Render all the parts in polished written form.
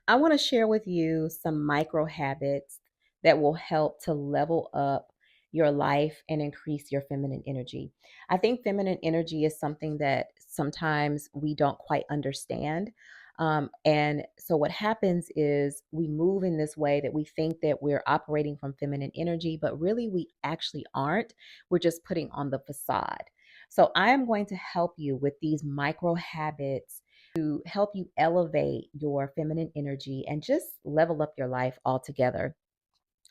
I want to share with you some micro habits that will help to level up your life and increase your feminine energy. I think feminine energy is something that sometimes we don't quite understand. And so, what happens is we move in this way that we think that we're operating from feminine energy, but really we actually aren't. We're just putting on the facade. So, I am going to help you with these micro habits to help you elevate your feminine energy and just level up your life altogether.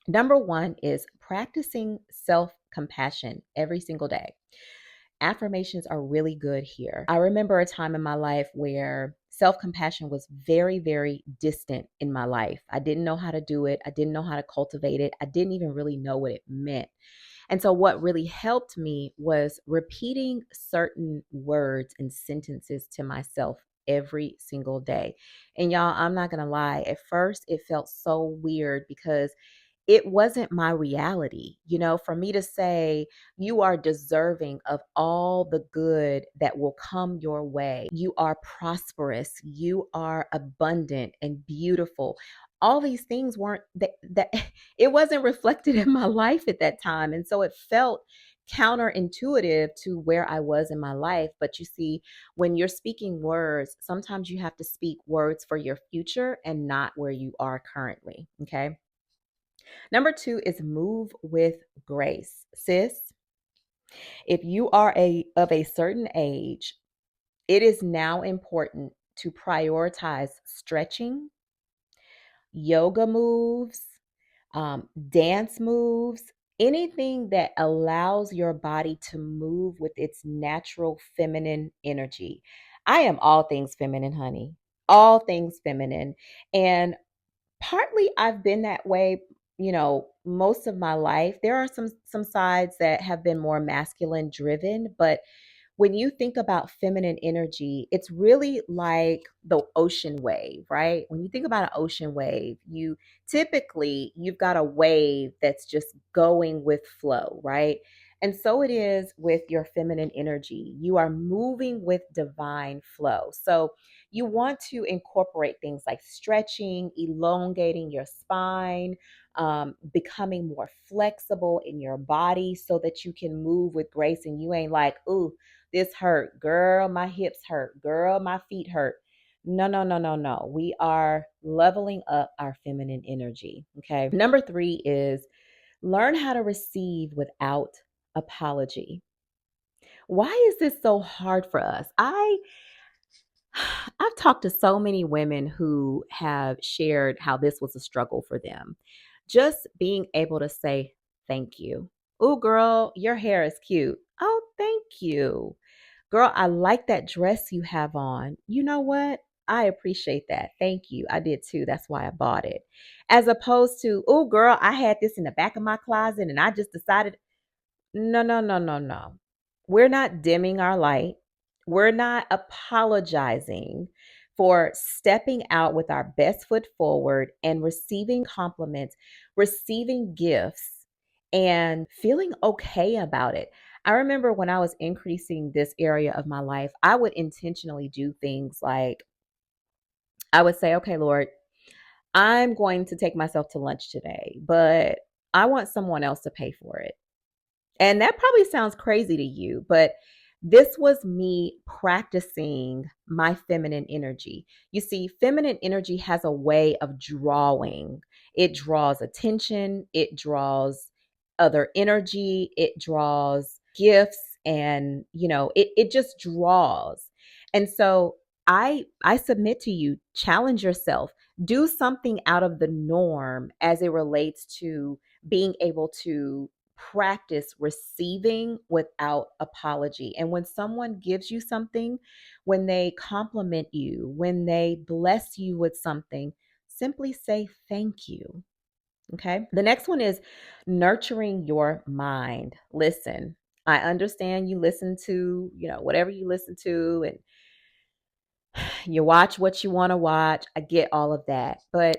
Number one is practicing self compassion every single day. Affirmations are really good here. I remember a time in my life where self compassion was very, very distant in my life. I didn't know how to do it, I didn't know how to cultivate it, I didn't even really know what it meant. And so, what really helped me was repeating certain words and sentences to myself every single day. And y'all, I'm not going to lie, at first it felt so weird because it wasn't my reality. For me to say, you are deserving of all the good that will come your way. You are prosperous. You are abundant and beautiful. All these things weren't that it wasn't reflected in my life at that time. And so it felt counterintuitive to where I was in my life. But you see, when you're speaking words, sometimes you have to speak words for your future and not where you are currently. Okay. Number two is move with grace. Sis, if you are of a certain age, it is now important to prioritize stretching, yoga moves, dance moves, anything that allows your body to move with its natural feminine energy. I am all things feminine, honey. All things feminine. And partly I've been that way, most of my life. There are some sides that have been more masculine driven, but when you think about feminine energy, it's really like the ocean wave, right? When you think about an ocean wave, you've got a wave that's just going with flow, right? And so it is with your feminine energy. You are moving with divine flow. So you want to incorporate things like stretching, elongating your spine, becoming more flexible in your body so that you can move with grace and you ain't like, ooh, this hurt, girl, my hips hurt, girl, my feet hurt. No, no, no, no, no. We are leveling up our feminine energy. Okay. Number three is learn how to receive without apology. Why is this so hard for us? I've talked to so many women who have shared how this was a struggle for them. Just being able to say thank you. Oh, girl, your hair is cute. Oh, thank you. Girl, I like that dress you have on. You know what? I appreciate that. Thank you. I did too. That's why I bought it. As opposed to, oh, girl, I had this in the back of my closet and I just decided, no, no, no, no, no. We're not dimming our light. We're not apologizing for stepping out with our best foot forward and receiving compliments, receiving gifts, and feeling okay about it. I remember when I was increasing this area of my life, I would intentionally do things like I would say, okay, Lord, I'm going to take myself to lunch today, but I want someone else to pay for it. And that probably sounds crazy to you, but this was me practicing my feminine energy. You see, feminine energy has a way of drawing. It draws attention, it draws other energy, it draws gifts, and it just draws. And so I submit to you, challenge yourself, do something out of the norm as it relates to being able to practice receiving without apology. And when someone gives you something, when they compliment you, when they bless you with something, simply say thank you. Okay. The next one is nurturing your mind. Listen, I understand you listen to, whatever you listen to, and you watch what you want to watch. I get all of that. But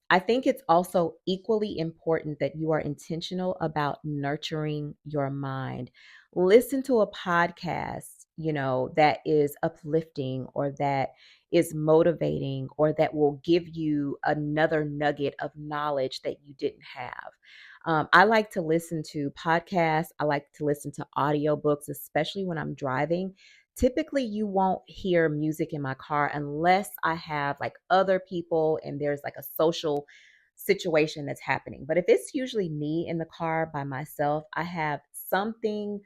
I think it's also equally important that you are intentional about nurturing your mind. Listen to a podcast, that is uplifting or that is motivating or that will give you another nugget of knowledge that you didn't have. I like to listen to podcasts. I like to listen to audiobooks, especially when I'm driving. Typically, you won't hear music in my car unless I have like other people and there's like a social situation that's happening. But if it's usually me in the car by myself, I have something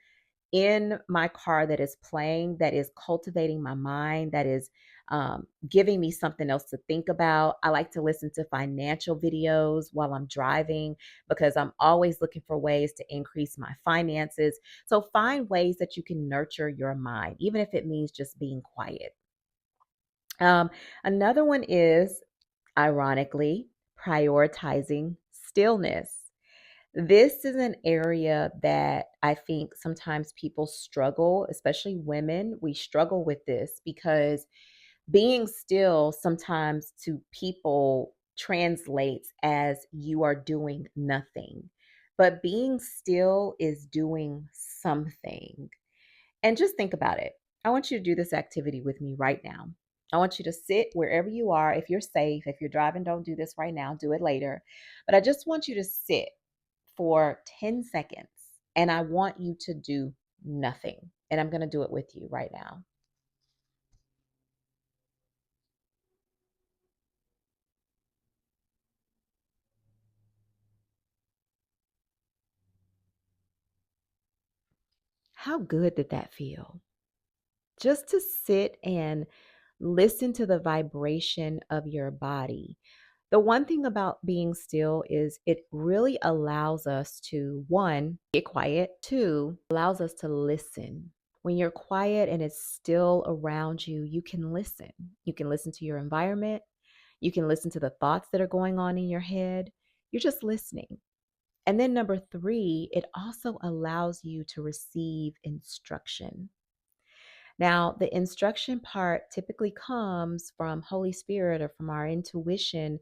in my car that is playing, that is cultivating my mind, that is giving me something else to think about. I like to listen to financial videos while I'm driving because I'm always looking for ways to increase my finances. So find ways that you can nurture your mind, even if it means just being quiet. Another one is, ironically, prioritizing stillness. This is an area that I think sometimes people struggle, especially women. We struggle with this because being still sometimes to people translates as you are doing nothing. But being still is doing something. And just think about it. I want you to do this activity with me right now. I want you to sit wherever you are. If you're safe, if you're driving, don't do this right now, do it later. But I just want you to sit for 10 seconds and I want you to do nothing. And I'm going to do it with you right now. How good did that feel? Just to sit and listen to the vibration of your body. The one thing about being still is it really allows us to, one, get quiet, two, allows us to listen. When you're quiet and it's still around you, you can listen. You can listen to your environment. You can listen to the thoughts that are going on in your head. You're just listening. And then number three, it also allows you to receive instruction. Now, the instruction part typically comes from Holy Spirit or from our intuition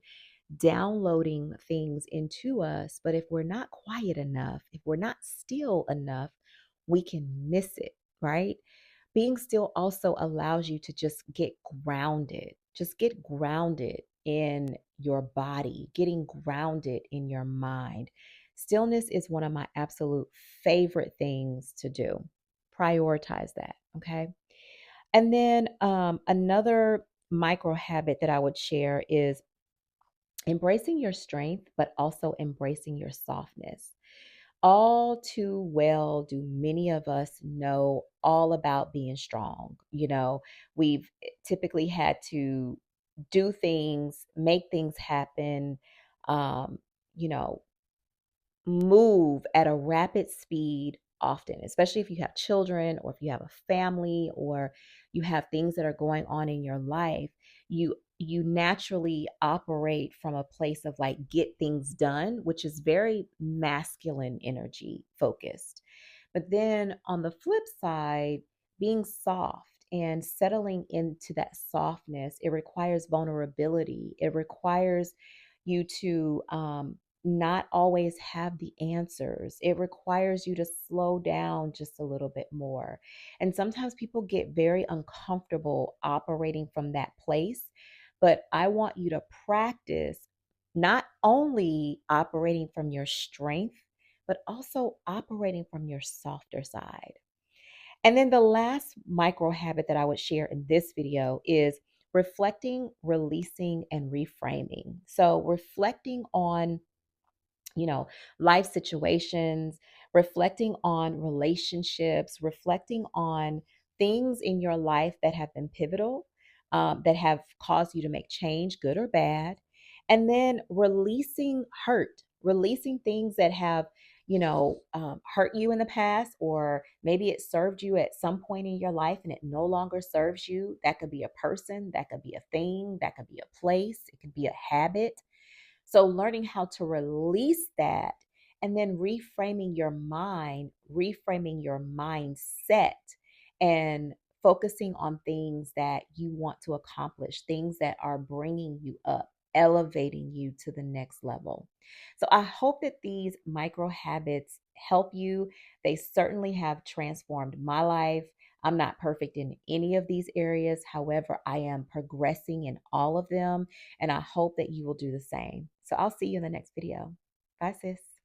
downloading things into us. But if we're not quiet enough, if we're not still enough, we can miss it, right? Being still also allows you to just get grounded. Just get grounded in your body, getting grounded in your mind. Stillness is one of my absolute favorite things to do. Prioritize that, okay? And then another micro habit that I would share is embracing your strength, but also embracing your softness. All too well do many of us know all about being strong. We've typically had to do things, make things happen, um, you know, move at a rapid speed often, especially if you have children or if you have a family or you have things that are going on in your life. You naturally operate from a place of like get things done, which is very masculine energy focused. But then on the flip side, being soft and settling into that softness, it requires vulnerability. It requires you to not always have the answers. It requires you to slow down just a little bit more. And sometimes people get very uncomfortable operating from that place. But I want you to practice not only operating from your strength, but also operating from your softer side. And then the last micro habit that I would share in this video is reflecting, releasing, and reframing. So, reflecting on you know, life situations, reflecting on relationships, reflecting on things in your life that have been pivotal, that have caused you to make change, good or bad. And then releasing hurt, releasing things that have, hurt you in the past, or maybe it served you at some point in your life and it no longer serves you. That could be a person, that could be a thing, that could be a place, it could be a habit. So, learning how to release that and then reframing your mindset, and focusing on things that you want to accomplish, things that are bringing you up, elevating you to the next level. So, I hope that these micro habits help you. They certainly have transformed my life. I'm not perfect in any of these areas. However, I am progressing in all of them, and I hope that you will do the same. So I'll see you in the next video. Bye, sis.